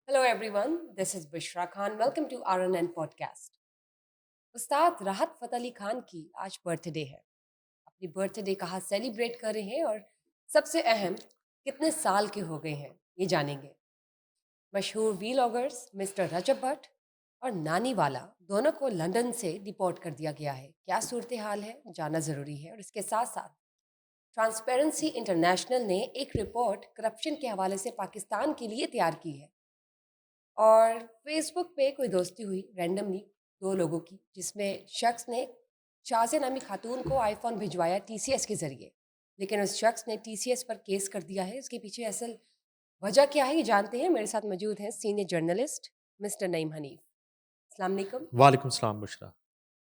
Hello everyone, this is Bushra Khan. Welcome to RNN podcast. उस्ताद राहत फ़तेह अली खान की आज birthday है। अपनी बर्थडे कहाँ सेलिब्रेट कर रहे हैं और सबसे अहम कितने साल के हो गए हैं ये जानेंगे। मशहूर वीलॉगर्स मिस्टर रजब भट्ट और नानी वाला दोनों को लंदन से डिपोर्ट कर दिया गया है। क्या सूरत हाल है जानना ज़रूरी है। और इसके साथ साथ ट्रांसपेरेंसी इंटरनेशनल ने एक रिपोर्ट करप्शन के हवाले से पाकिस्तान के लिए तैयार की है। और फेसबुक पे कोई दोस्ती हुई रैंडमली दो लोगों की, जिसमें शख्स ने शाज़िया नामी खातून को आईफोन भिजवाया टीसीएस के ज़रिए, लेकिन उस शख्स ने टीसीएस पर केस कर दिया है। इसके पीछे असल वजह क्या है ये जानते हैं। मेरे साथ मौजूद हैं senior journalist mister Naeem Hanif. अस्सलाम वालेकुम। वालेकुम सलाम बुशरा।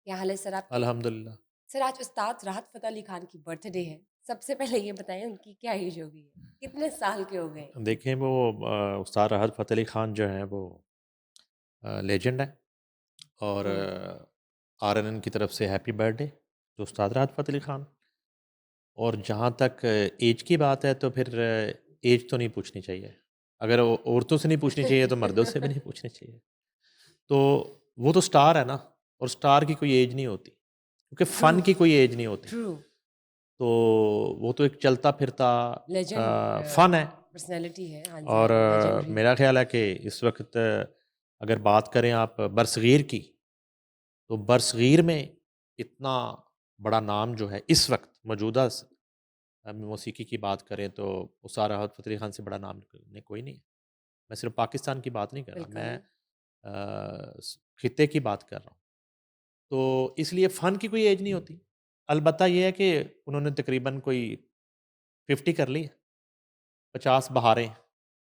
क्या हाल है सर आपके? अल्हम्दुलिल्लाह। सर आज उस्ताद राहत फ़तेह अली खान की बर्थडे है। सबसे पहले ये बताएं उनकी क्या एज हो गई है, कितने साल के हो गए? देखें वो उस्ताद राहत फ़तेह अली ख़ान जो हैं वो लेजेंड है और हम्म। आरएनएन की तरफ से हैप्पी बर्थडे तो उस्ताद राहत फ़तेह अली ख़ान। और जहाँ तक एज की बात है तो फिर एज तो नहीं पूछनी चाहिए। अगर औरतों से नहीं पूछनी चाहिए तो मर्दों से भी नहीं पूछनी चाहिए। तो वो तो स्टार है ना, और स्टार की कोई एज नहीं होती क्योंकि ट्रू। फ़न की कोई एज नहीं होती। ट्रू। तो वो तो एक चलता फिरता लेजेंड फ़न है। पर्सनैलिटी है। हाँ जी, हाँ और जी, लेजेंडरी। मेरा ख़्याल है कि इस वक़्त अगर बात करें आप बरसग़ीर की, तो बरसग़ीर में इतना बड़ा नाम जो है इस वक़्त मौजूदा मौसीकी की बात करें तो उस्ताद राहत फ़तेह अली ख़ान से बड़ा नाम ने कोई नहीं है। मैं सिर्फ़ पाकिस्तान की बात नहीं कर रहा, बिल्कुल। मैं ख़ित्ते की बात कर रहा हूँ। तो इसलिए फ़न की कोई एज नहीं होती। अलबत्ता ये है कि उन्होंने तकरीबन कोई 50 कर ली है, 50 बहारें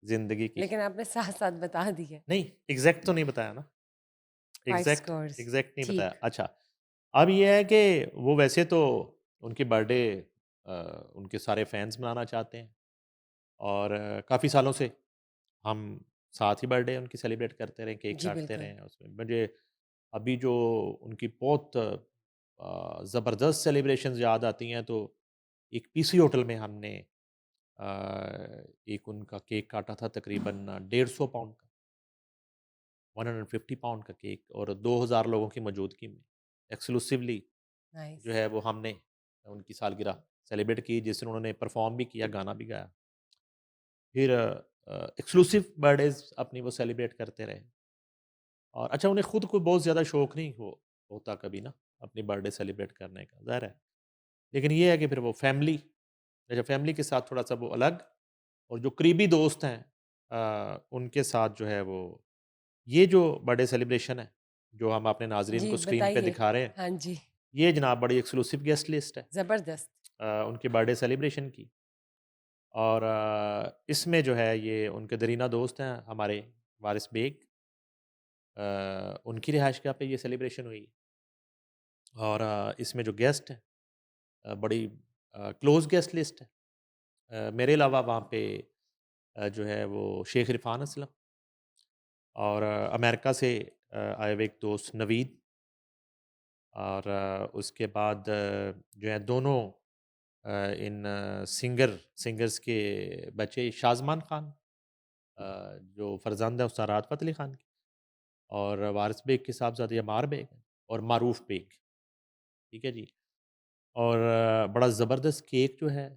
ज़िंदगी की। लेकिन आपने साथ-साथ बता दिए। नहीं, एग्ज़ैक्ट तो नहीं बताया ना। 5 एग्ज़ैक्ट स्कोर्स। एग्ज़ैक्ट नहीं बताया। ठीक। अच्छा, अब ये है कि वो वैसे तो उनकी बर्थडे उनके सारे फैन्स मनाना चाहते हैं और काफ़ी सालों से हम साथ ही बर्थडे उनकी सेलिब्रेट करते रहे, केक जी, काटते रहे बिल्कुल। हैं उसमें। मुझे अभी जो उनकी बहुत ज़बरदस्त सेलिब्रेशंस याद आती हैं तो एक पीसी होटल में हमने एक उनका केक काटा था तकरीबन 150 पाउंड का, 150 पाउंड का केक, और 2000 लोगों की मौजूदगी में एक्सक्लूसिवली जो नाइस। है वो हमने उनकी सालगिरह सेलिब्रेट की, जिस दिन उन्होंने परफॉर्म भी किया, गाना भी गाया। फिर एक्सक्लूसिव बर्थडेज अपनी वो सेलिब्रेट करते रहे। और अच्छा, उन्हें खुद को बहुत ज़्यादा शौक नहीं होता कभी ना अपनी बर्थडे सेलिब्रेट करने का, ज़ाहिर है। लेकिन ये है कि फिर वो फैमिली, अच्छा फैमिली के साथ थोड़ा सा वो अलग, और जो करीबी दोस्त हैं उनके साथ जो है वो ये जो बर्थडे सेलिब्रेशन है, जो हम अपने नाज़रीन जी, को स्क्रीन पे बताइए। दिखा रहे हैं, हाँ जी, ये जनाब बड़ी एक्सक्लूसिव गेस्ट लिस्ट है ज़बरदस्त। उनकी बर्थडे सेलिब्रेशन की। और इसमें जो है ये उनके दरीना दोस्त हैं हमारे वारिस बेग, उनकी रिहाइशगाह पे ये सेलिब्रेशन हुई। और इसमें जो गेस्ट हैं बड़ी क्लोज़ गेस्ट लिस्ट है। मेरे अलावा वहाँ पे जो है वो शेख इरफ़ान असलम और अमेरिका से आए हुए एक दोस्त नवीद, और उसके बाद जो है दोनों इन सिंगर्स के बच्चे शाज़मान ख़ान, जो फ़र्ज़ंद है उस्ताद राहत फ़तेह अली ख़ान के, और वारिस बेग के साहबज़ादे अमार बेग हैं, और मारूफ़ बेग, ठीक है जी। और बड़ा ज़बरदस्त केक जो है,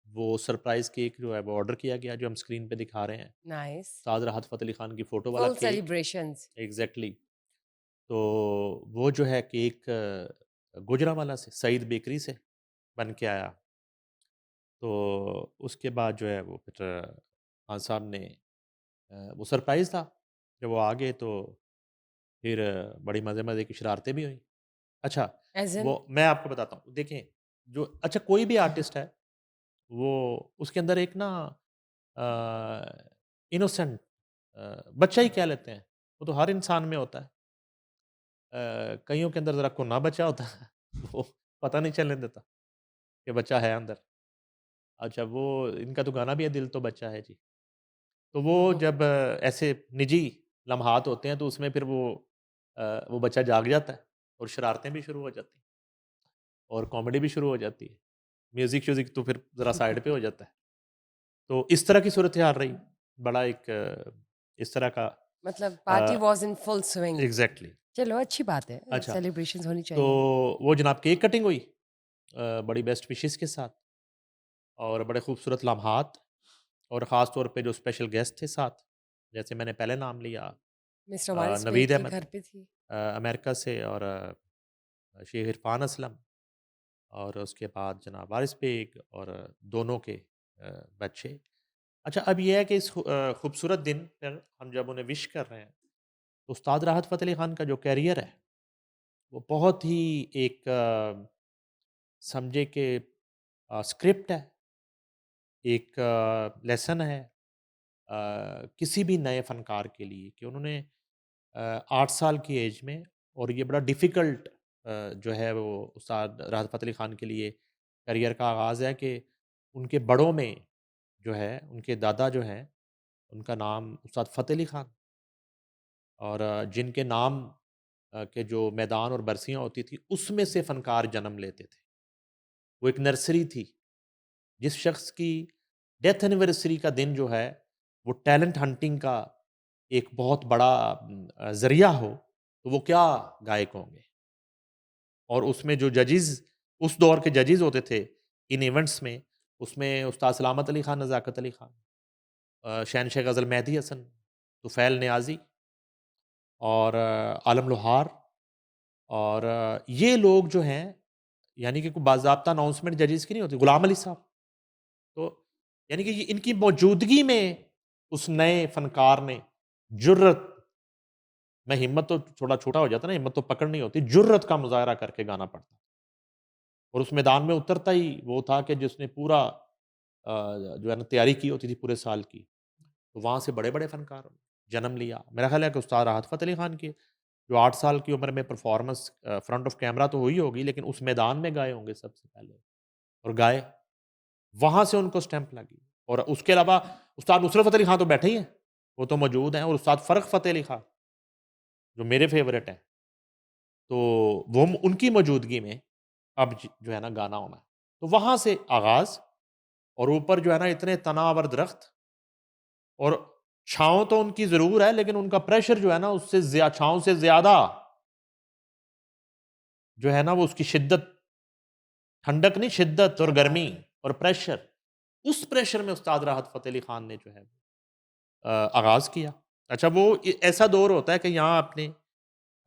वो सरप्राइज़ केक जो है वो ऑर्डर किया गया, जो हम स्क्रीन पे दिखा रहे हैं। नाइस। उस्ताद राहत फ़तेह अली ख़ान की फ़ोटो वाला फुल केक। सेलिब्रेशंस। एग्ज़ैक्टली। तो वो जो है केक गुजरांवाला से, सईद बेकरी से बन के आया। तो उसके बाद जो है वो फिर खान साहब ने वो सरप्राइज़ था। जब वो आ गए तो फिर बड़ी मज़े-मज़े की शरारतें भी हुईं। अच्छा, एज़ इन? वो मैं आपको बताता हूँ, देखें जो अच्छा कोई भी आर्टिस्ट है, वो उसके अंदर एक ना इनोसेंट बच्चा ही कह लेते हैं, वो तो हर इंसान में होता है। कइयों के अंदर ज़रा कुन्ना बच्चा होता है, वो पता नहीं चलने देता कि बच्चा है अंदर। अच्छा, वो इनका तो गाना भी है, दिल तो बच्चा है जी। तो वो हुँ, हुँ। जब ऐसे निजी लम्हात होते हैं तो उसमें फिर वो बच्चा जाग जाता है और शरारतें भी शुरू हो जाती हैं और कॉमेडी भी शुरू हो जाती है। म्यूज़िक-श्यूज़िक तो फिर ज़रा साइड पे हो जाता है। तो इस तरह की सूरत हाल रही। बड़ा एक इस तरह का मतलब party was in full swing. Exactly. चलो अच्छी बात है, अच्छा, सेलिब्रेशंस होनी तो चाहिए। वो जनाब केक कटिंग हुई बड़ी बेस्ट विशेस के साथ, और बड़े खूबसूरत लम्हात, और ख़ास तौर पे जो स्पेशल गेस्ट थे साथ, जैसे मैंने पहले नाम लिया मिस्टर वारिस बेग नवीद के अहमद घर पे थी। अमेरिका से, और शेख इरफान असलम, और उसके बाद जनाब वारिस बेग, और दोनों के बच्चे। अच्छा, अब ये है कि इस खूबसूरत दिन पर हम जब उन्हें विश कर रहे हैं, तो उस्ताद राहत फ़तेह अली खान का जो कैरियर है, वो बहुत ही एक समझे कि स्क्रिप्ट है, एक लेसन है किसी भी नए फ़नकार के लिए, कि उन्होंने 8 साल की एज में, और ये बड़ा डिफ़िकल्ट जो है वो उस्ताद राहत फ़तेह अली खान के लिए करियर का आगाज़ है, कि उनके बड़ों में जो है, उनके दादा जो हैं, उनका नाम उस्ताद फ़तेह अली खान, और जिनके नाम के जो मैदान और बरसियाँ होती थी, उसमें से फ़नकार जन्म लेते थे। वो एक नर्सरी थी। जिस शख्स की डेथ एनिवर्सरी का दिन जो है, वो टैलेंट हंटिंग का एक बहुत बड़ा ज़रिया हो, तो वो क्या गायक होंगे। और उसमें जो जजेस, उस दौर के जजेस होते थे इन इवेंट्स में, उसमें उस्ताद सलामत अली खान, नज़ाकत अली खान, शहनशाह गज़ल मेहदी हसन, तुफ़ैल नियाज़ी, और आलम लोहार, और ये लोग जो हैं, यानी कि कोई बाज़ाब्ता अनाउंसमेंट जजेस की नहीं होती, गुलाम अली साहब। तो यानी कि ये इनकी मौजूदगी में उस नए फ़नकार ने जुर्रत, मैं हिम्मत तो थोड़ा छोटा हो जाता है ना, हिम्मत तो पकड़नी होती, जुर्रत का मुज़ाहरा करके गाना पड़ता। और उस मैदान में उतरता ही वो था कि जिसने पूरा जो है ना तैयारी की होती थी पूरे साल की, तो वहाँ से बड़े-बड़े फ़नकार जन्म लिया। मेरा ख़्याल है कि उस्ताद राहत फ़तेह अली खान की जो 8 साल की उम्र में परफ़ॉर्मेंस फ्रंट ऑफ कैमरा तो हुई होगी, लेकिन उस मैदान में गाए होंगे सबसे पहले, और गाए। वहाँ से उनको स्टैम्प लगी। और उसके अलावा उस्ताद नुसरत फ़तेह अली खान तो बैठे ही हैं, वो तो मौजूद हैं, और उस्ताद फ़र्क फ़तेह अली खान, जो मेरे फ़ेवरेट हैं, तो वो उनकी मौजूदगी में अब जो है ना गाना होना है। तो वहाँ से आगाज़, और ऊपर जो है ना इतने तनावर दरख्त, और छाँव तो उनकी ज़रूर है, लेकिन उनका प्रेशर जो है ना उससे छाँव से ज़्यादा जो है ना वो उसकी शिद्दत, ठंडक नहीं, शिद्दत और क्या बात गर्मी है! और प्रेशर, उस प्रेशर में उस्ताद राहत फ़तेह अली खान ने जो है आगाज़ किया। अच्छा, वो ऐसा दौर होता है कि यहाँ आपने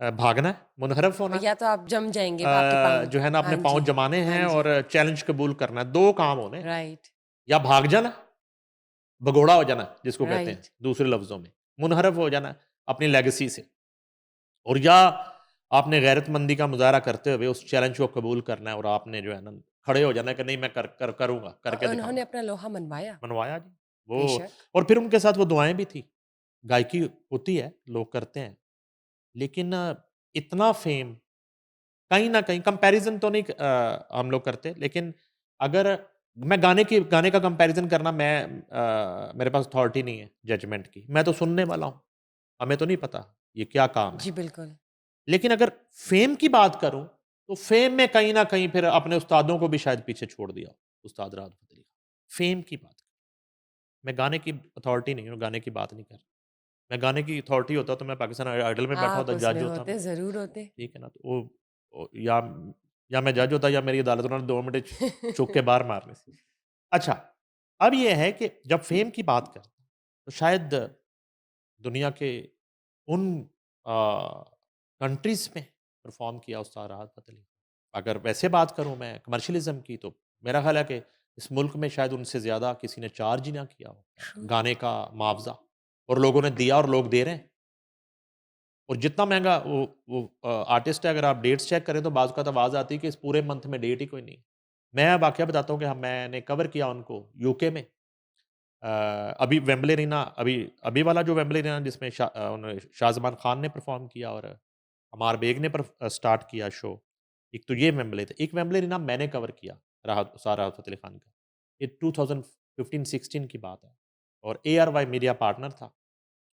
भागना है, मुनहरफ होना या तो आप जम जाएँगे, आपके पाँव। जो है ना हाँ अपने पाँव जी, जमाने हाँ हैं, जी, और चैलेंज कबूल करना है। 2 काम होने हैं, राइट, या भाग जाना, भगोड़ा हो जाना जिसको कहते हैं राइट। दूसरे लफ्ज़ों में, मुनहरफ हो जाना अपनी लेगेसी से, और या आपने गैरतमंदी का मुज़ाहरा करते हुए उस चैलेंज को कबूल करना है, और आपने जो है ना खड़े हो जाना है कि नहीं, मैं करूँगा, करके उन्होंने दिखाऊँगा। अपना लोहा मनवाया, मनवाया जी। वो, बेशक। और फिर उनके साथ वो दुआएँ भी थी। गायकी होती है, लोग करते हैं, लेकिन इतना फ़ेम, कहीं न कहीं कंपैरिज़न तो नहीं हम लोग करते, लेकिन अगर मैं गाने का कंपैरिज़न करना, मेरे पास अथॉरिटी नहीं है जजमेंट की। मैं तो सुनने वाला हूँ, हमें तो नहीं पता ये क्या काम है। जी, बिल्कुल। लेकिन अगर फ़ेम की बात करूँ, तो फ़ेम में कहीं न कहीं फिर अपने उस्तादों को भी शायद पीछे छोड़ दिया, उस्ताद राहत फ़तेह अली खान। फ़ेम की बात, मैं गाने की अथॉरिटी नहीं हूँ, गाने की बात नहीं कर रहा। मैं गाने की अथॉरिटी होता तो मैं पाकिस्तान आइडल में बैठा आप होता, जज उसमें होता मैं, होते, ज़रूर होते। ठीक है ना? तो या मैं जज होता, या मेरी अदालत उन्होंने 2 मिनट चूक के बाहर मारने से। अच्छा, अब ये है कि जब फ़ेम की बात करते हैं, तो शायद दुनिया के उन कंट्रीज़ में परफ़ॉर्म किया उस्ताद राहत फ़तेह अली। अगर वैसे बात करूँ मैं कमर्शियलिज़्म की, तो मेरा ख़्याल है कि इस मुल्क में शायद उनसे ज़्यादा किसी ने चार्ज ही ना किया हो, ट्रू। गाने का मुआवज़ा, और लोगों ने दिया और लोग दे रहे हैं। और जितना महँगा वो आर्टिस्ट है, अगर आप डेट्स चेक करें तो बाज़ औक़ात आवाज़ आती है कि इस पूरे मंथ में डेट ही कोई नहीं है। मैं वाक़या बताता हूँ कि मैंने कवर किया उनको यूके में। अभी वेम्बली अरीना, अभी अभी वाला जो वेम्बली अरीना जिसमें उन्होंने शाहज़मान खान ने परफ़ॉर्म किया, और अमार बेग ने स्टार्ट किया शो। एक तो ये वेम्बली था। एक वेम्बली अरीना मैंने कवर किया, राहत फ़तेह अली खान का। ये 2015-16 की बात है, और एआरवाई मीडिया पार्टनर था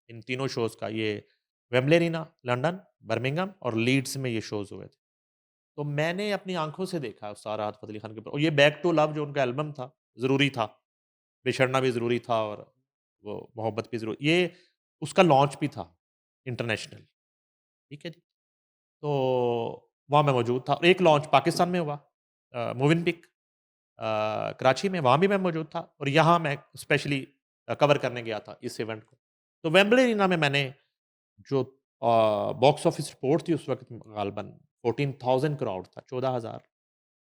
इन तीनों शोज़ का। ये वेम्बली अरीना, लंदन, बर्मिंघम और लीड्स में ये शोज़ हुए थे। तो मैंने अपनी आँखों से देखा उस्ताद राहत फ़तेह अली खान के ऊपर, और ये बैक टू लव जो उनका एल्बम था, ज़रूरी था। बिछड़ना भी ज़रूरी था, और वो मोहब्बत भी ज़रूरी, ये उसका लॉन्च भी था इंटरनेशनल, ठीक है जी। तो वहाँ मैं मौजूद था और एक लॉन्च पाकिस्तान में हुआ मोवेनपिक कराची में, वहाँ भी मैं मौजूद था और यहाँ मैं स्पेशली कवर करने गया था इस इवेंट को। तो वेम्बली अरीना में मैंने जो बॉक्स ऑफिस रिपोर्ट थी उस वक़्त गालबन 14,000 क्राउड था, 14,000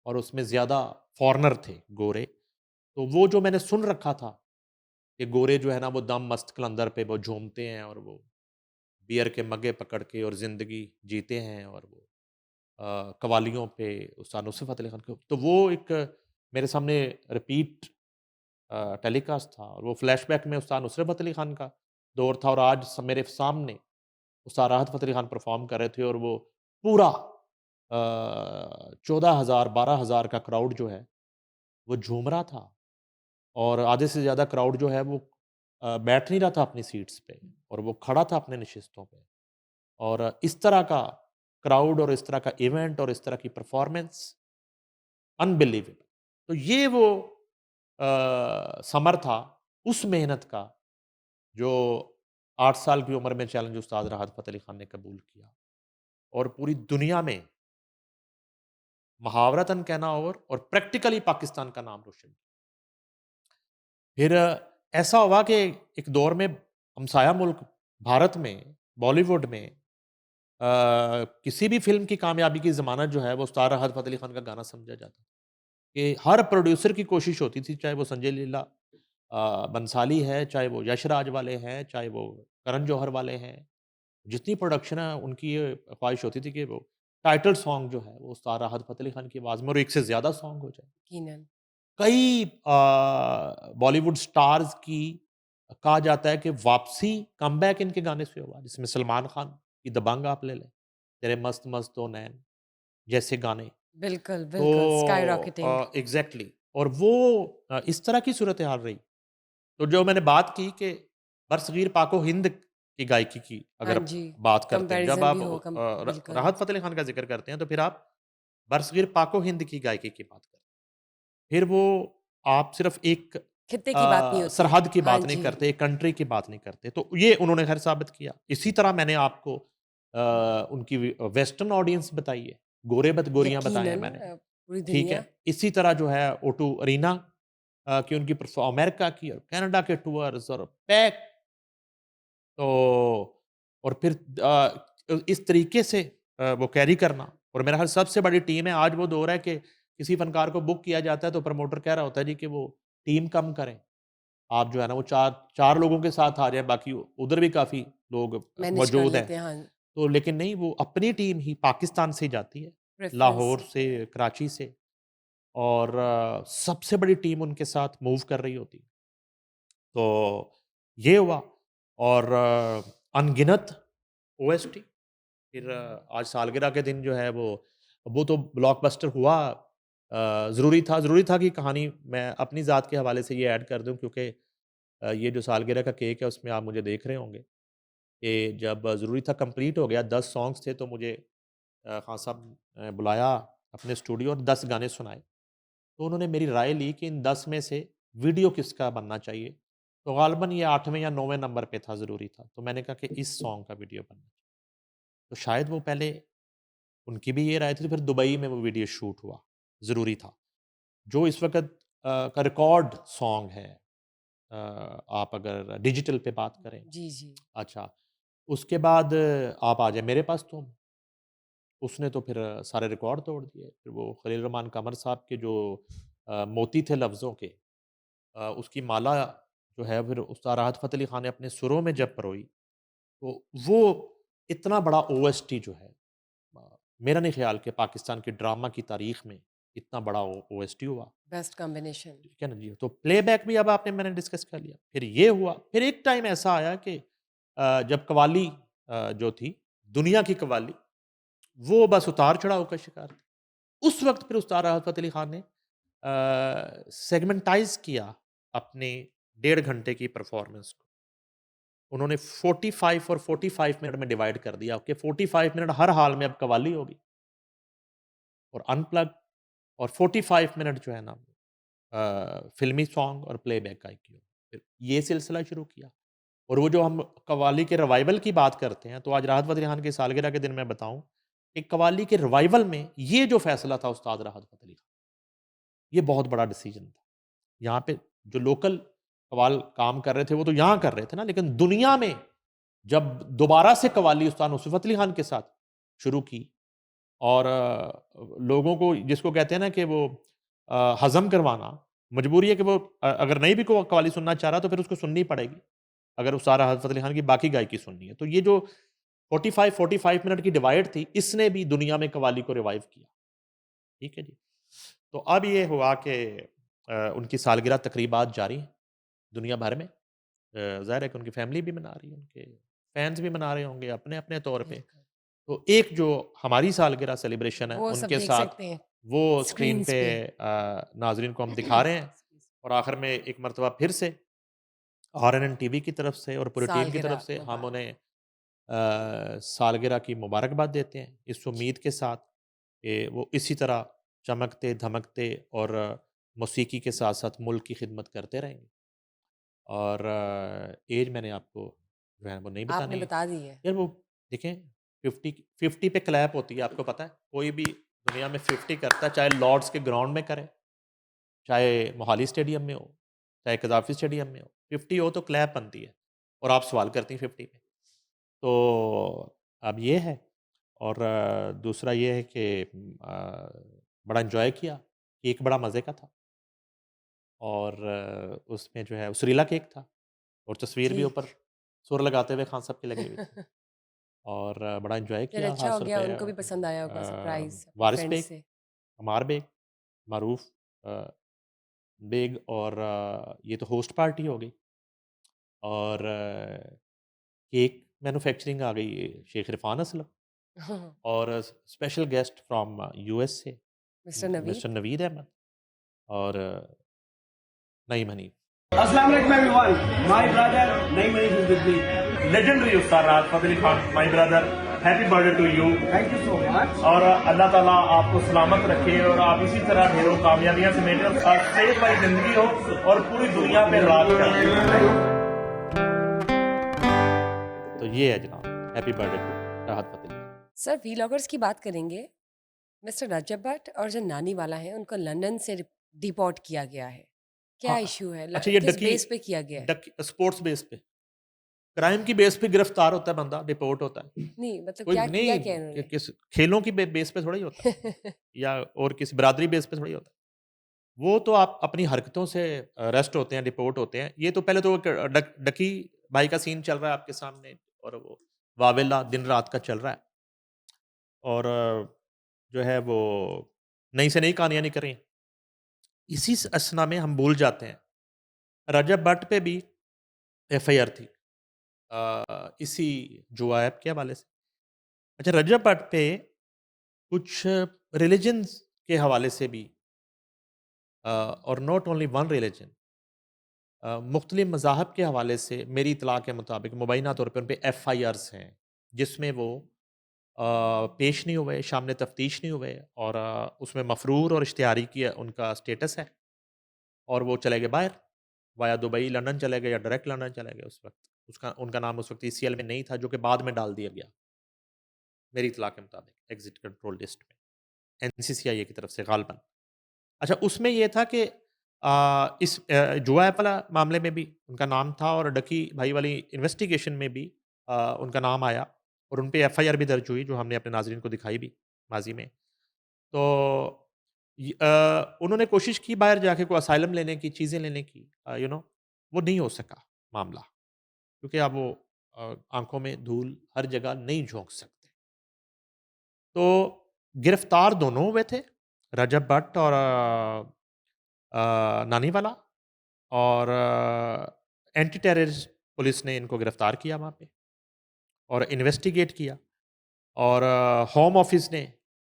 और उसमें ज़्यादा फॉरेनर थे, गोरे। तो वो जो मैंने सुन रखा था कि गोरे जो है ना वो दम मस्त कलंदर पे वो झूमते हैं और वो बियर के मग्गे पकड़ के और ज़िंदगी जीते हैं और वो कव्वालियों पे उस्ताद नुसरत फ़तेह अली खान के तो वो एक मेरे सामने रिपीट टेलीकास्ट था और वो फ्लैशबैक में उस्ताद नुसरत फ़तेह अली खान का दौर था और आज मेरे सामने उस्ताद राहत फ़तेह अली खान परफॉर्म कर रहे थे और वो पूरा 14,000 12,000 का क्राउड जो है वो झूम रहा था और आधे से ज़्यादा क्राउड जो है वो बैठ नहीं रहा था अपनी सीट्स पे और वो खड़ा था अपने नशिस्तों पे और इस तरह का क्राउड और इस तरह का इवेंट और इस तरह की परफॉर्मेंस अनबिलीवेबल। तो ये वो समर था उस मेहनत का जो 8 साल की उम्र में चैलेंज उस्ताद राहत फ़तेह अली खान ने कबूल किया और पूरी दुनिया में मुहावरतन कहना और प्रैक्टिकली पाकिस्तान का नाम रोशन किया। फिर ऐसा हुआ कि एक दौर में हमसाया मुल्क भारत में, बॉलीवुड में किसी भी फ़िल्म की कामयाबी की ज़मानत जो है वो उस्ताद राहत फ़तेह अली खान का गाना समझा जाता है। कि हर प्रोड्यूसर की कोशिश होती थी, चाहे वो संजय लीला बंसाली है, चाहे वो यश राज वाले हैं, चाहे वो करण जौहर वाले हैं। जितनी प्रोडक्शन है, उनकी ये ख्वाहिश होती थी कि वो टाइटल सॉन्ग जो है, वो उस्ताद राहत फ़तेह अली खान की आवाज़ में और एक से ज़्यादा सॉन्ग हो जाए। यकीनन। कई बॉलीवुड स्टार्स की कहा जाता है कि वापसी कमबैक इनके गाने से हुआ, जिसमें सलमान खान की दबंग आप ले लें, तेरे मस्त मस्त ओ नैन जैसे गाने। बिल्कुल, तो बिल्कुल, स्काई रॉकेटिंग। एग्ज़ैक्टली और वो इस तरह की सूरत-ए-हाल रही। तो जो मैंने बात की कि बरसगीर पाको हिंद की गायकी की हाँ अगर आप जी, बात करते हैं, जब कंपैरिज़न भी आप हो कम बिल्कुल, राहत फ़तेह अली खान का ज़िक्र करते हैं, तो फिर आप बरसगीर पाको हिंद की गायकी की बात करते हैं। फिर वो आप सिर्फ़ एक खित्ते की बात नहीं होती। सरहद की हाँ बात नहीं जी, करते, एक कंट्री की बात नहीं करते। तो ये उन्होंने ख़ैर साबित किया। इसी तरह मैंने आपको उनकी वेस्टर्न ऑडियंस बताई है, गोरे बत गोरियाँ बताए हैं यकीनन मैंने। पूरी ठीक दुनिया है। इसी तरह जो है O2 अरीना की उनकी अमेरिका की और कनाडा के टूर्स और पैक तो और फिर इस तरीके से वो कैरी करना और मेरा ख़्याल सबसे बड़ी टीम है। आज वो दौर है कि किसी फ़नकार को बुक किया जाता है तो प्रमोटर कह रहा होता है जी कि वो टीम कम करें। आप जो है ना वो 4 लोगों के साथ आ जाएँ, बाकी उधर भी काफ़ी लोग मैनेज कर मौजूद हैं। लेते हैं, हाँ, तो लेकिन नहीं, वो अपनी टीम ही पाकिस्तान से ही जाती है, प्रेफ़रेंस लाहौर देते हैं। से, कराची से और सबसे बड़ी टीम उनके साथ मूव कर रही होती है। तो ये हुआ और अनगिनत ओएसटी फिर आज सालगिरह के दिन जो है वो तो ब्लॉकबस्टर हुआ। ज़रूरी था कि कहानी मैं अपनी ज़ात के हवाले से ये ऐड कर दूँ क्योंकि ये जो सालगिरह का केक है उसमें आप मुझे देख रहे होंगे कि जब ज़रूरी था कंप्लीट हो गया 10 सॉन्ग्स थे तो मुझे खान साहब बुलाया अपने स्टूडियो और 10 गाने सुनाए। तो उन्होंने मेरी राय ली कि इन 10 में से वीडियो किसका बनना चाहिए। तो ग़ालिबन ये 8वें या 9वें नंबर पे था ज़रूरी था। तो मैंने कहा कि इस सॉन्ग का वीडियो बनना चाहिए। तो शायद वो पहले उनकी भी ये राय थी, तो फिर दुबई में वो वीडियो शूट हुआ, ज़रूरी था। जो इस वक़्त का रिकॉर्ड सॉन्ग है आप अगर डिजिटल पे बात करें। जी, जी। अच्छा, उसके बाद आप आ जाएँ मेरे पास तुम, उसने तो फिर सारे रिकॉर्ड तोड़ दिए। फिर वो खलील रहमान कमर साहब के जो मोती थे लफ्ज़ों के उसकी माला जो है फिर उस्ताद राहत फ़तेह अली खान ने अपने सुरों में जब परोई, तो वो इतना बड़ा ओएसटी जो है मेरा नहीं ख़्याल कि पाकिस्तान की ड्रामा की तारीख़ में इतना बड़ा ओ ओएसटी हुआ। Best combination. ठीक है ना जी? तो प्लेबैक भी अब आपने मैंने डिस्कस कर लिया। फिर ये हुआ, फिर एक टाइम ऐसा आया कि जब कव्वाली जो थी, दुनिया की कव्वाली, वो बस उतार-चढ़ाव का शिकार थी। उस वक़्त फिर उस्ताद राहत फ़तेह अली खान ने सेगमेंटाइज़ किया अपने 1.5 घंटे की परफ़ॉर्मेंस को। उन्होंने 45 और 45 मिनट में डिवाइड कर दिया कि 45 मिनट हर हाल में अब कव्वाली होगी और अनप्लग और 45 मिनट जो है ना फ़िल्मी सॉन्ग और प्लेबैक गायकी हो। फिर ये सिलसिला शुरू किया। और वो जो हम कव्वाली के रिवाइवल की बात करते हैं, तो आज राहत फ़तेह अली खान की सालगिरह के दिन मैं बताऊँ कि कव्वाली के रिवाइवल में ये जो फ़ैसला था उस्ताद राहत फ़तेह अली खान, ये बहुत बड़ा डिसीज़न था। यहाँ पे जो लोकल कव्वाल काम कर रहे थे, वो तो यहाँ कर रहे थे ना, लेकिन दुनिया में जब दोबारा से कव्वाली उस्ताद नुसरत फ़तेह अली खान के साथ शुरू की और लोगों को जिसको कहते हैं ना कि वो हज़म करवाना, मजबूरी है कि वो अगर नहीं भी को कव्वाली सुनना चाह रहा तो फिर उसको सुननी पड़ेगी, अगर उस्ताद राहत फ़तेह अली खान की बाकी गायकी सुननी है। तो ये जो 45 मिनट की डिवाइड थी, इसने भी दुनिया में कव्वाली को रिवाइव किया। ठीक है जी। तो अब ये हुआ कि उनकी सालगिरह तकरीबात जारी हैं दुनिया भर में। ज़ाहिर है कि उनकी फैमिली भी मना रही है, उनके फैन्स भी मना रहे होंगे अपने-अपने तौर पे। बिल्कुल। तो एक जो हमारी सालगिरह सेलिब्रेशन है, वो सब उनके देख साथ सकते हैं वो स्क्रीन स्क्रीन्स पे पे। नाज़रीन को हम दिखा रहे हैं और आखिर में एक मर्तबा फिर से आरएनएन टीवी की तरफ से और पूरी टीम की तरफ सालगिरह से हम मुबारक। उन्हें सालगिरह की मुबारकबाद देते हैं, इस जी। उम्मीद के साथ कि वो इसी तरह चमकते, धमकते और मौसीकी के साथ-साथ मुल्क की खिदमत करते रहेंगे। और ऐज मैंने आपको जो है वो नहीं आपने बतानी है। बता दी है। यार वो देखें 50 पे क्लैप होती है, आपको पता है? कोई भी दुनिया में 50 करता है, चाहे लॉर्ड्स के ग्राउंड में करे, चाहे मोहाली स्टेडियम में हो, चाहे कज़ाफ़ी स्टेडियम में हो, 50 हो तो क्लैप बनती है और आप सवाल करती हैं 50 पे। तो अब ये है और दूसरा ये है कि बड़ा एन्जॉय किया, केक बड़ा मज़े का था और उसमें जो है वो सुरीला केक था और तस्वीर भी जी। ऊपर सुर लगाते हुए खान साहब की लगी हुई थी और बड़ा एन्जॉय फिर किया अच्छा ख़ास हो तौर गया, पे उनको भी पसंद आया होगा सरप्राइज़ अपने वारिस फ्रेंड्स बेग, से। अमार बेग, मारूफ़ बेग और ये तो होस्ट पार्टी हो गई और केक मैन्युफैक्चरिंग आ गई शेख इरफ़ान असलम और special guest from USA mister Naveed. Mister Naveed Ahmed और Naeem Hanif. Assalamualaikum everyone. My brother Naeem Anis is with me. Legendary Ustad Rahat Fateh Ali Khan, my brother, happy birthday to you. Thank you so much. और अल्लाह ताला आपको सलामत रखे और आप इसी तरह ढेरों कामयाबियां समेटें और सेहत वाली जिंदगी हो और पूरी दुनिया पे राज करें। तो ये है जनाब, हैप्पी बर्थडे टू राहत फ़तेह अली खान। सर वीलॉगर्स की बात करेंगे। मिस्टर रजब भट्ट और जो नानी वाला है उनको लंदन से डिपोर्ट किया गया है। क्या हाँ, इश्यू है? अच्छा ये किस बेस पे किया गया है? स्पोर्ट्स बेस पे, क्राइम की बेस पे गिरफ्तार होता है बंदा, डिपोर्ट होता है। नहीं मतलब कोई क्या किया नहीं क्या कि इन्होंने? किस खेलों की बेस पे थोड़ा ही होता है या और किसी बिरादरी बेस पे थोड़ा ही होता है। वो तो आप अपनी हरकतों से अरेस्ट होते हैं, डिपोर्ट होते हैं। ये तो पहले तो एक डकी भाई का सीन चल रहा है आपके सामने और वो वावेला दिन रात का चल रहा है और जो है वो नई से नई कहानियाँ निकल रही हैं। इसी अस्थना में हम भूल जाते हैं, रजब भट्ट पे भी एफआईआर थी इसी जुआ ऐप के हवाले से। अच्छा रजब भट्ट पे कुछ रिलिजन्स के हवाले से भी और नॉट ओनली वन रिलीजन मुख्तलिफ मज़ाहब के हवाले से मेरी इतला के मुताबिक मुबैना तौर पे उन पे एफ़आईआर्स हैं जिसमें वो पेश नहीं हुए, सामने तफ्तीश नहीं हुए और उसमें मफरूर और इश्तिहारी की उनका स्टेटस है और वो चले गए बाहर, वाया दुबई, लंदन चले गए या डायरेक्ट लंदन चले गए उस वक़्त। उसका उनका नाम उस वक़्त ईसीएल में नहीं था, जो कि बाद में डाल दिया गया, मेरी इतला के मुताबिक एग्ज़िट कंट्रोल लिस्ट में, एनसीसीआईए की तरफ से ग़ालिबन। अच्छा उसमें ये था कि इस जुआ ऐप वाला मामले में भी उनका नाम था और डकी भाई वाली इन्वेस्टिगेशन में भी उनका नाम आया और उन पे एफआईआर भी दर्ज हुई जो हमने अपने नाज़रीन को दिखाई भी माज़ी में। तो उन्होंने कोशिश की बाहर जाके कोई असाइलम लेने की, चीज़ें लेने की वो नहीं हो सका मामला क्योंकि अब वो आँखों में धूल हर जगह नहीं झोंक सकते। तो गिरफ्तार दोनों हुए थे, रजब भट्ट और नानीवाला और एंटी टेररिस्ट पुलिस ने इनको गिरफ्तार किया वहाँ पे और इन्वेस्टिगेट किया और होम ऑफिस ने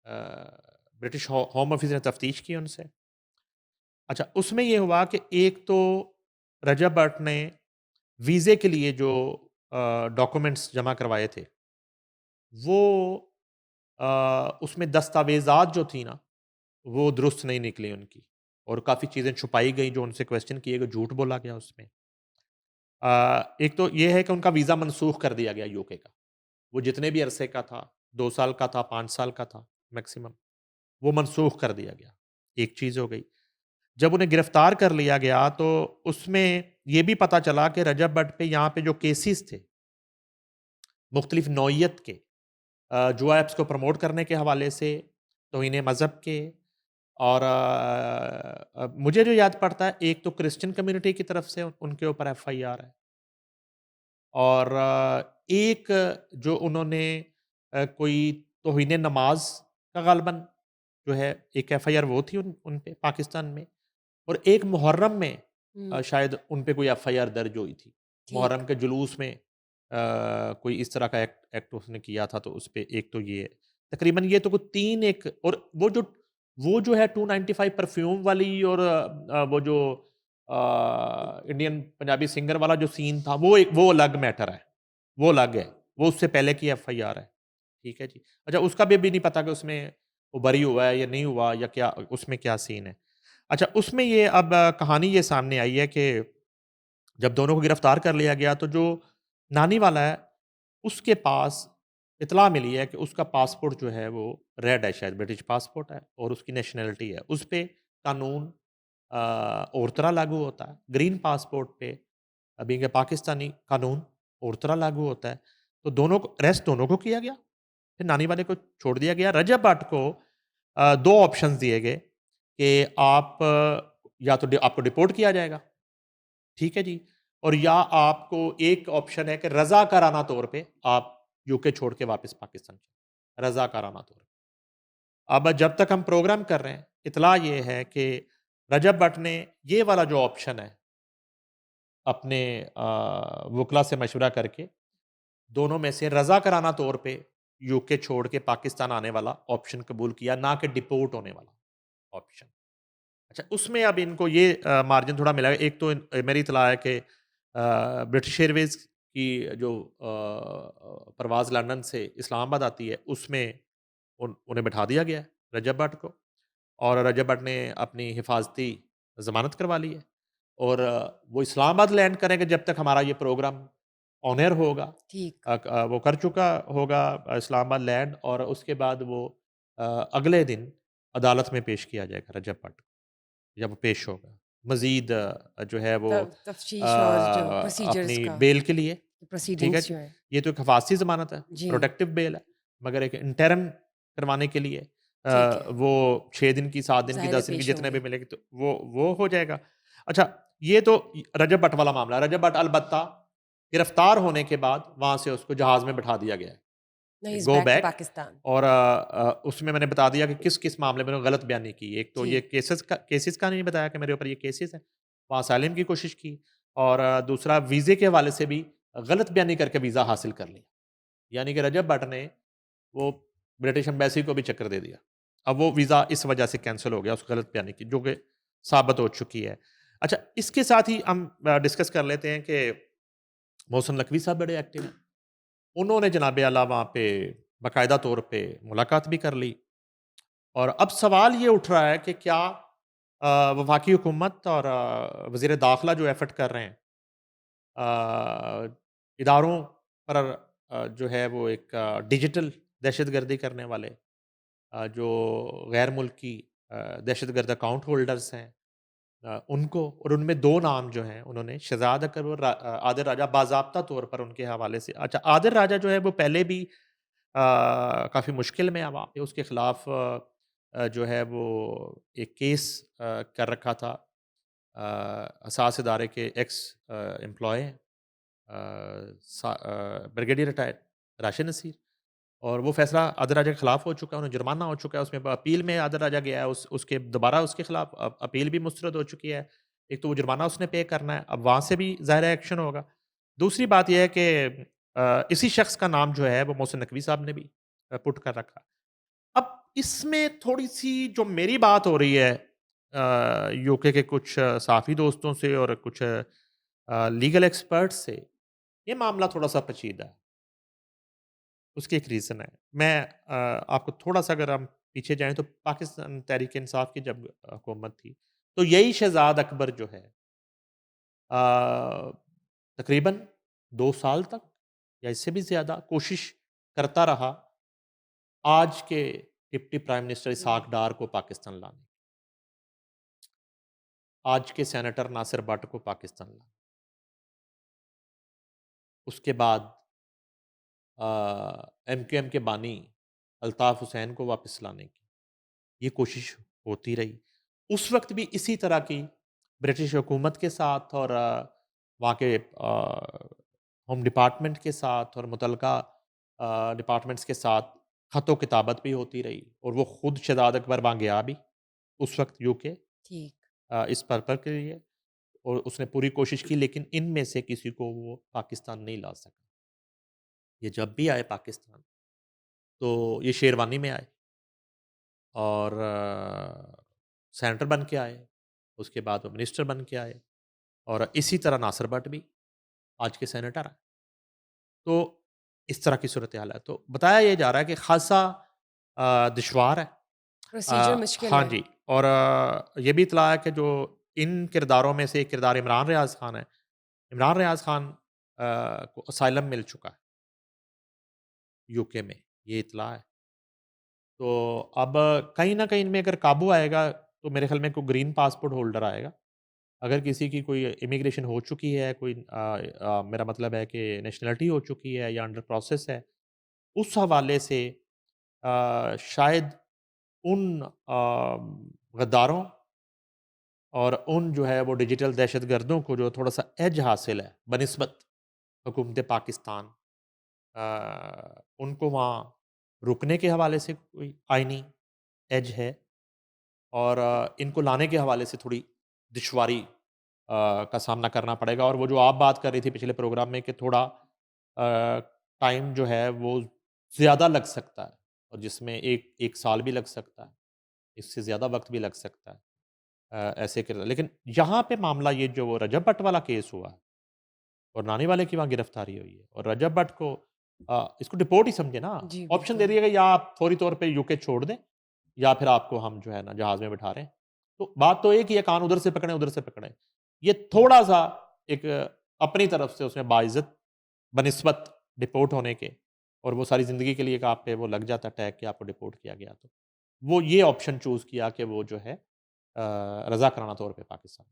ब्रिटिश होम ऑफिस ने तफ्तीश की उनसे। अच्छा उसमें ये हुआ कि एक तो रजब भट्ट ने वीज़े के लिए जो डॉक्यूमेंट्स जमा करवाए थे वो उसमें दस्तावेज़ात जो थी ना वो दुरुस्त नहीं निकली उनकी और काफ़ी चीज़ें छुपाई गई जो उनसे क्वेश्चन किए गए, झूठ बोला गया उसमें। एक तो ये है कि उनका वीज़ा मनसूख कर दिया गया यूके का। वो जितने भी अरसे का था, 2 साल का था, 5 साल का था मैक्सिमम, वो मनसूख कर दिया गया। एक चीज़ हो गई। जब उन्हें गिरफ्तार कर लिया गया तो उसमें ये भी पता चला कि रजब भट्ट पे यहाँ पे जो केसेस थे, मुख्तलिफ नौइयत के, जुआ ऐप्स को प्रमोट करने के हवाले से, तौहीन मज़हब के, और मुझे जो याद पड़ता है, एक तो क्रिश्चियन कम्युनिटी की तरफ से उनके ऊपर एफआईआर है, और एक जो उन्होंने कोई तौहीन नमाज का गालबन जो है एक एफआईआर वो थी उन पे पाकिस्तान में, और एक मुहर्रम में हुँ, शायद उन पे कोई एफआईआर दर्ज हुई थी। ठीक। मुहर्रम के जुलूस में कोई इस तरह का एक्ट उसने किया था, तो उस पे एक तो ये है। तकरीबन ये तो कोई 3 एक, और वो जो है 295 परफ्यूम वाली, और वो जो इंडियन पंजाबी सिंगर वाला जो सीन था, वो अलग मैटर है, वो अलग है। वो उससे पहले की एफआईआर है। ठीक है जी। अच्छा, उसका भी नहीं पता कि उसमें वो बरी हुआ है या नहीं हुआ, या क्या उसमें क्या सीन है। अच्छा, उसमें ये अब कहानी ये सामने आई है कि जब दोनों को गिरफ्तार कर लिया गया, तो जो नानी वाला है, उसके पास इत्तला मिली है कि उसका पासपोर्ट जो है वो रेड है, शायद ब्रिटिश पासपोर्ट है, और उसकी नेशनैलिटी है। उस पे कानून और तरह लागू होता है। ग्रीन पासपोर्ट पे अभी के पाकिस्तानी कानून और तरह लागू होता है। तो दोनों को अरेस्ट दोनों को किया गया, फिर नानी वाले को छोड़ दिया गया। रजब भट्ट को 2 ऑप्शंस दिए गए कि आप या तो आपको डिपोर्ट किया जाएगा, ठीक है जी, और या आपको एक ऑप्शन है कि रज़ाकाराना तौर पे आप यूके छोड़ के वापस पाकिस्तान चले, रज़ाकाराना तौर पे। अब जब तक हम प्रोग्राम कर रहे हैं, इत्तला ये है कि रजब भट्ट ने ये वाला जो ऑप्शन है, अपने वुकला से मशवरा करके दोनों में से रज़ाकाराना तौर पे यूके छोड़ के पाकिस्तान आने वाला ऑप्शन कबूल किया, ना कि डिपोर्ट होने वाला ऑप्शन। अच्छा, उसमें अब इनको ये मार्जिन थोड़ा मिला है। एक तो मेरी इत्तला है कि ब्रिटिश एयरवेज़ की जो परवाज़ लंदन से इस्लामाबाद आती है, उसमें उन्हें बैठा दिया गया है, रजब भट्ट को, और रजब भट्ट ने अपनी हिफाजती ज़मानत करवा ली है, और वो इस्लामाबाद लैंड करेंगे जब तक हमारा ये प्रोग्राम ऑन एयर होगा। ठीक। वो कर चुका होगा इस्लामाबाद लैंड, और उसके बाद वो अगले दिन अदालत में पेश किया जाएगा रजब भट्ट को, जब वो पेश होगा। मज़ीद जो है वो तफ्तीश और जो प्रोसीजर्स अपनी का बेल के लिए, ठीक है प्रोसीडिंग्स जी। जो है। ये तो एक हिफाज़ती ज़मानत है, जी, प्रोटेक्टिव बेल है, मगर एक इंटरिम करवाने के लिए ठीक है। वो 6 दिन की, 7 दिन की, ज़ाहिर है 10 दिन की, पेश जितने भी होंगे। मिलेगी, तो वो हो जाएगा। अच्छा, ये तो रजब भट्ट वाला मामला है। रजब भट्ट अलबत्ता गिरफ्तार होने के बाद वहाँ से उसको जहाज़ में बैठा दिया गया नाउ ही है, is go back to back. Pakistan. और उसमें मैंने बता दिया कि किस-किस मामले में उन्होंने गलत बयानी की। एक तो ये ठीक, केसेस का नहीं बताया कि मेरे ऊपर ये केसेस हैं, वहाँ असाइलम की कोशिश की, और दूसरा वीज़े के हवाले से भी गलत बयानी करके वीज़ा हासिल कर लिया। यानी कि रजब भट्ट ने वो ब्रिटिश एम्बेसी को भी चक्कर दे दिया। अब वो वीज़ा इस वजह से कैंसल हो गया, उस गलत बयानी की, जो कि साबित हो चुकी है। अच्छा, इसके साथ ही हम डिस्कस कर लेते हैं कि मोहसिन नकवी साहब बड़े एक्टिव हैं। उन्होंने जनाब आला वहाँ पे बाकायदा तौर पे मुलाकात भी कर ली, और अब सवाल ये उठ रहा है कि क्या वफाकी हुकूमत और वज़ीर दाखिला जो एफ़र्ट कर रहे हैं इदारों पर, जो है वो एक डिजिटल दहशतगर्दी करने वाले, जो गैर मुल्की दहशतगर्द अकाउंट होल्डर्स हैं, उनको, और उनमें 2 नाम जो हैं उन्होंने शहज़ाद अकबर और आदिल राजा बाज़ाब्ता तौर पर उनके हवाले से। अच्छा, आदिल राजा जो है वो पहले भी काफ़ी मुश्किल में है वहाँ पे, उसके ख़िलाफ़ जो है वो एक केस कर रखा था। हसास इदारे के एक्स एम्प्लॉय हैं, ब्रिगेडियर रिटायर्ड राशिद नसीर, और वो फ़ैसला आदिल राजा के खिलाफ हो चुका है, उन्हें जुर्माना हो चुका है, उसमें अपील में आदिल राजा गया है, उसके दोबारा उसके खिलाफ अपील भी मुस्तरद हो चुकी है। एक तो वो जुर्माना उसने पे करना है, अब वहाँ से भी ज़ाहिर है एक्शन होगा। दूसरी बात ये है कि इसी शख्स का नाम जो है वो मोहसिन नकवी साहब ने भी पुट कर रखा। अब इसमें थोड़ी-सी जो मेरी बात हो रही है यूके के कुछ साफ़ी दोस्तों से और कुछ लीगल एक्सपर्ट्स से, ये मामला थोड़ा-सा पेचीदा है। उसकी एक रीज़न है। मैं आपको थोड़ा-सा, अगर हम पीछे जाएँ, तो पाकिस्तान तहरीक-ए-इंसाफ की जब हुकूमत थी, तो यही शहज़ाद अकबर जो है, अ, तकरीबन 2 साल तक या इससे भी ज़्यादा कोशिश करता रहा आज के डिप्टी प्राइम मिनिस्टर इसहाक डार को पाकिस्तान लाने, आज के सेनेटर नासिर भट्ट को पाकिस्तान लाने। उसके बाद एमक्यूएम के बानी अल्ताफ़ हुसैन को वापस लाने की ये कोशिश होती रही। उस वक़्त भी इसी तरह की ब्रिटिश हुकूमत के साथ और वहाँ के होम डिपार्टमेंट के साथ और मुतलका डिपार्टमेंट्स के साथ ख़त किताबत भी होती रही और वो ख़ुद शहज़ाद अकबर वहाँ गया भी उस वक़्त यूके ठीक। इस पर्पज़ के लिए और उसने पूरी कोशिश की, लेकिन इनमें से किसी को वो पाकिस्तान नहीं ला सका। ये जब भी आए पाकिस्तान तो ये शेरवानी में आए और सेनेटर बन के आए, उसके बाद वो मिनिस्टर बन के आए और इसी तरह नासिर भट्ट भी आज के सेनेटर हैं। तो इस तरह की सूरत हाल है। तो बताया ये जा रहा है कि ख़ासा दुश्वार है। प्रोसीजर मुश्किल हाँ है। जी, और ये भी इत्तला है कि जो इन किरदारों में से एक किरदार इमरान रियाज़ खान है। इमरान रियाज़ खान को असाइलम मिल चुका है यूके में, ये इत्तला है। तो अब कहीं न कहीं इनमें अगर काबू आएगा तो मेरे ख़्याल में कोई ग्रीन पासपोर्ट होल्डर आएगा। अगर किसी की कोई इमिग्रेशन हो चुकी है, कोई मेरा मतलब है कि नेशनैलिटी हो चुकी है या अंडर प्रोसेस है, उस हवाले से शायद उन गद्दारों और उन जो है वो डिजिटल दहशतगर्दों को जो थोड़ा-सा एज हासिल है बनिस्बत हुकूमत पाकिस्तान, उनको वहाँ रुकने के हवाले से कोई आइनी एज है और इनको लाने के हवाले से थोड़ी दुश्वारी का सामना करना पड़ेगा। और वो जो आप बात कर रही थी पिछले प्रोग्राम में कि थोड़ा टाइम जो है वो ज़्यादा लग सकता है और जिसमें एक साल भी लग सकता है, इससे ज़्यादा वक्त भी लग सकता है ऐसे कर। लेकिन यहाँ पे मामला ये जो वो रजब भट्ट वाला केस हुआ है और नानी वाले की वहाँ गिरफ्तारी हुई है और रजब भट्ट को इसको डिपोर्ट ही समझे ना, जी, ऑप्शन दे बिल्कुल। दिया गया या आप फौरी तौर पे यूके छोड़ दें या फिर आपको हम जो है ना जहाज़ में बिठा रहे हैं। तो बात तो एक ही है, कान उधर से पकड़ें उधर से पकड़ें। ये थोड़ा-सा एक अपनी तरफ से उसमें बाइज़्ज़त बनिस्बत डिपोर्ट होने के और वो सारी ज़िंदगी के लिए एक आप पे वो लग जाता है टैग कि आपको डिपोर्ट किया गया। तो वो ये ऑप्शन चूज़ किया कि वो जो है रज़ाकाराना तौर पे पाकिस्तान।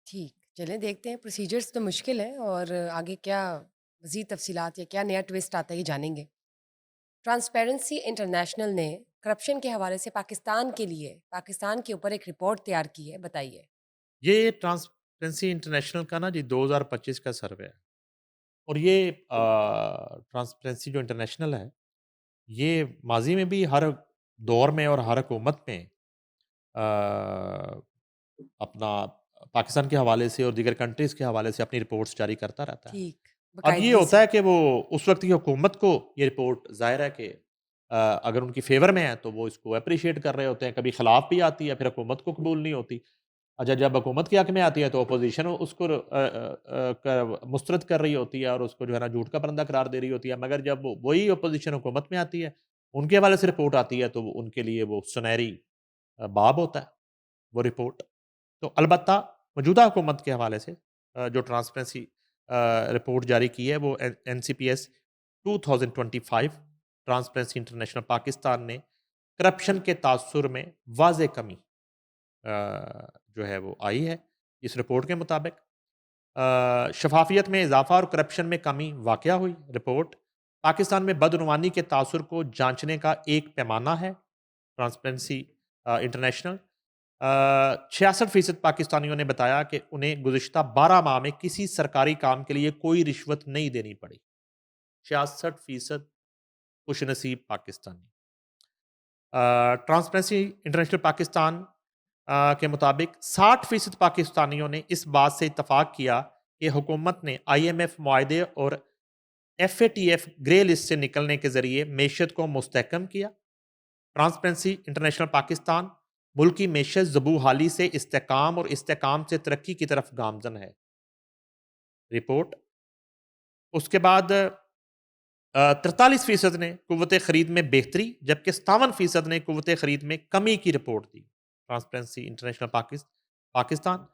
ठीक, चलें देखते हैं। प्रोसीजर्स तो मुश्किल है और आगे क्या मज़ीद तफ़सीलात या क्या नया ट्विस्ट आता है ये जानेंगे। ट्रांसपेरेंसी इंटरनेशनल ने करप्शन के हवाले से पाकिस्तान के ऊपर एक रिपोर्ट तैयार की है, बताइए। ये ट्रांसपेरेंसी इंटरनेशनल का ना जी 2025 का सर्वे है और ये ट्रांसपेरेंसी जो इंटरनेशनल है, ये माज़ी में भी हर दौर में और हर हुकूमत में अपना पाकिस्तान के हवाले से और दीगर कंट्रीज़ के हवाले से अपनी रिपोर्ट्स जारी करता रहता है। ठीक, अब ये बाकायदगी होता से। है कि वो उस वक़्त की हुकूमत को ये रिपोर्ट ज़ाहिर है कि अगर उनकी फ़ेवर में है तो वो इसको एप्रिशिएट कर रहे होते हैं, कभी खिलाफ भी आती है, फिर हुकूमत को कबूल नहीं होती। अच्छा, जब हुकूमत के हक में आती है तो अपोज़िशन उसको मुस्तरद कर रही होती है और उसको जो है ना झूठ का परंदा करार दे रही होती है। मगर जब वही अपोज़िशन हुकूमत में आती है, उनके हवाले से रिपोर्ट आती है तो उनके लिए वो सुनहरी बाब होता है, वो रिपोर्ट। तो अलबत्ता मौजूदा हुकूमत के हवाले से जो ट्रांसपेरेंसी रिपोर्ट जारी की है वो एनसीपीएस 2025 ट्रांसपेरेंसी इंटरनेशनल पाकिस्तान ने करप्शन के तासुर में वाज़ेह कमी जो है वो आई है। इस रिपोर्ट के मुताबिक शफाफियत में इजाफा और करप्शन में कमी वाक़या हुई। रिपोर्ट पाकिस्तान में बदनुमानी के तासुर को जांचने का एक पैमाना है। ट्रांसपेरेंसी इंटरनेशनल 66% पाकिस्तानियों ने बताया कि उन्हें गुज़िश्ता 12 माह में किसी सरकारी काम के लिए कोई रिश्वत नहीं देनी पड़ी। 66% खुशनसीब पाकिस्तानी। ट्रांसपेरेंसी इंटरनेशनल पाकिस्तान के मुताबिक 60% पाकिस्तानियों ने इस बात से इत्तफाक किया कि हुकूमत ने IMF मुआहदे और FATF ग्रे लिस्ट से निकलने के ज़रिए मैशत को मुस्तहकम किया। ट्रांसपेरेंसी इंटरनेशनल पाकिस्तान मुल्क की मैशत ज़बूहाली से इस्तेकाम और इस्तेकाम से तरक्की की तरफ गामज़न है। रिपोर्ट उसके बाद 43% ने कुव्वत ख़रीद में बेहतरी जबकि 57% ने कुव्वत ख़रीद में कमी की रिपोर्ट दी। ट्रांसपेरेंसी इंटरनेशनल पाकिस्तान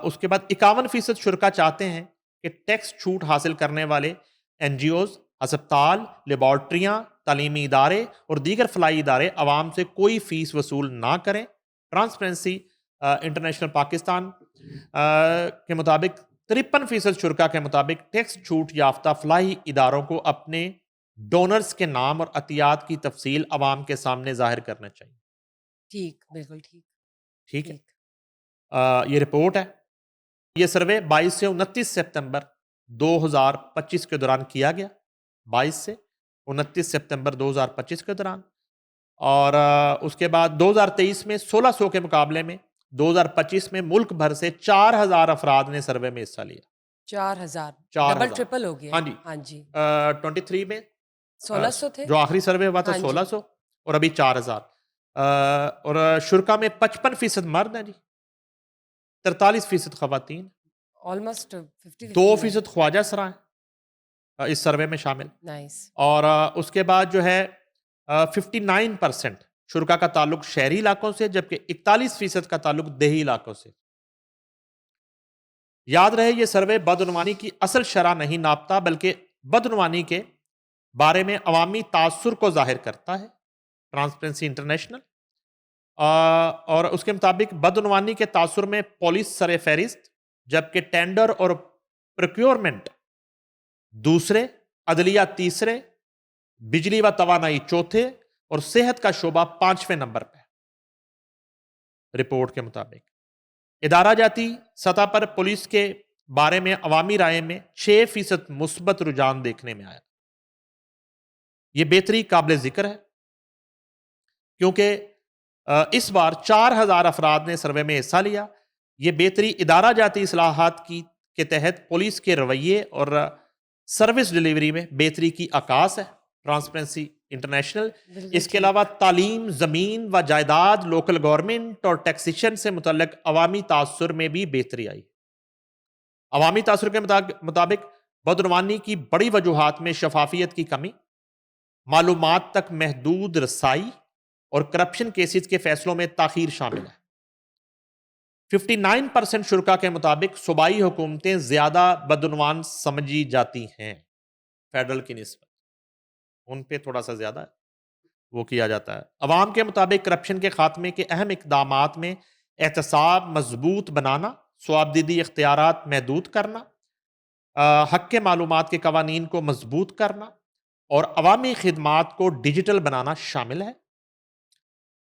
उसके बाद 51% शुरा चाहते हैं कि टैक्स छूट हासिल करने वाले NGOs, अस्पताल, लेबॉर्ट्रियाँ, तालीमी इदारे और दीगर फलाई इदारे आवाम से कोई फ़ीस वसूल ना करें। ट्रांसपेरेंसी इंटरनेशनल पाकिस्तान के मुताबिक 53% शुरा के मुताबिक टैक्स छूट याफ्ता फलाही इदारों को अपने डोनर्स के नाम और अतियात की तफसील आवाम के सामने जाहिर करना चाहिए। ठीक, बिल्कुल ठीक, ठीक है। ठीक। ये रिपोर्ट है। ये सर्वे 22 से 29 सितंबर 2025 के दौरान किया गया। 22 से 29 सितंबर 2025 के दौरान। और उसके बाद 2023 में 1600 के मुकाबले में 2025 में मुल्क भर से 4000 अफराद ने सर्वे में हिस्सा लिया। 4000 4000 डबल ट्रिपल हो गया हाँ है। जी। हाँ जी। 23 में 1600 थे। जो आखिरी सर्वे हुआ था हाँ जी। 1600 और अभी 4000। और शुरा में 55% मर्द हैं जी, 43% खवातीन, ऑलमोस्ट 50-50 है। 2% ख्वाजा सराय इस सर्वे में शामिल। नाइस। और उसके बाद जो है 59% शुरा का ताल्लुक शहरी इलाकों से, जबकि 41% का ताल्लुक देही इलाकों से। याद रहे ये सर्वे बदउनवानी की असल शरह नहीं नापता, बल्कि बदउनवानी के बारे में अवामी तासुर को जाहिर करता है। ट्रांसपेरेंसी इंटरनेशनल और उसके मुताबिक बदउनवानी के तासुर में पुलिस सरे फहरिस्त, जबकि टेंडर और प्रोक्योरमेंट दूसरे, अदलिया तीसरे, बिजली व तवानाई चौथे और सेहत का शोबा 5वें नंबर पर। रिपोर्ट के मुताबिक इदारा जाती सतह पर पुलिस के बारे में अवामी राय में 6% मुस्बत रुझान देखने में आया। यह बेहतरी काबिल जिक्र है, क्योंकि इस बार 4000 अफराद ने सर्वे में हिस्सा लिया। यह बेहतरी इदारा जाती इस्लाहात के तहत पुलिस के रवैये और सर्विस डिलीवरी में बेहतरी की आकाश है। ट्रांसपेरेंसी इंटरनेशनल इसके अलावा तालीम, ज़मीन व जायदाद, लोकल गवर्नमेंट और टैक्सेशन से मुतल्लिक अवामी तासुर में भी बेहतरी आई। अवामी तासुर के मुताबिक बदउनवानी की बड़ी वजूहात में शफाफियत की कमी, मालूमात तक महदूद रसाई और करप्शन केसेस के फैसलों में ताखीर शामिल है। 59% शुरा के मुताबिक सूबाई हुकूमतें ज्यादा बदउनवान समझी जाती हैं फेडरल की निस्बत, उन पे थोड़ा सा ज्यादा वो किया जाता है। अवाम के मुताबिक करप्शन के खात्मे के अहम इकदामात में एहतसाब मजबूत बनाना, स्वाबदीदी इख्तियारात महदूद करना, हक के मालूमात के कवानीन को मजबूत करना और अवामी खिदमात को डिजिटल बनाना शामिल है।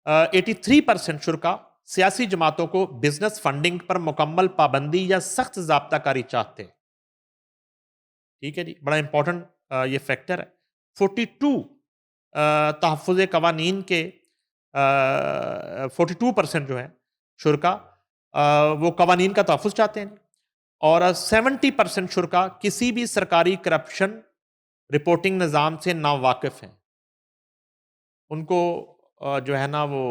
83% शुरा सियासी जमातों को बिजनेस फंडिंग पर मुकम्मल पाबंदी या सख्त ज़ाब्ताकारी चाहते हैं। ठीक है जी, बड़ा इंपॉर्टेंट ये फैक्टर है। 42 तहफ़्फ़ुज़ कवानीन के 42% जो है शुरा वो कवानीन का तहफ़्फ़ुज़ चाहते हैं। और 70% शुरा किसी भी सरकारी करप्शन रिपोर्टिंग निज़ाम से नावाकिफ़ हैं। उनको जो है ना वो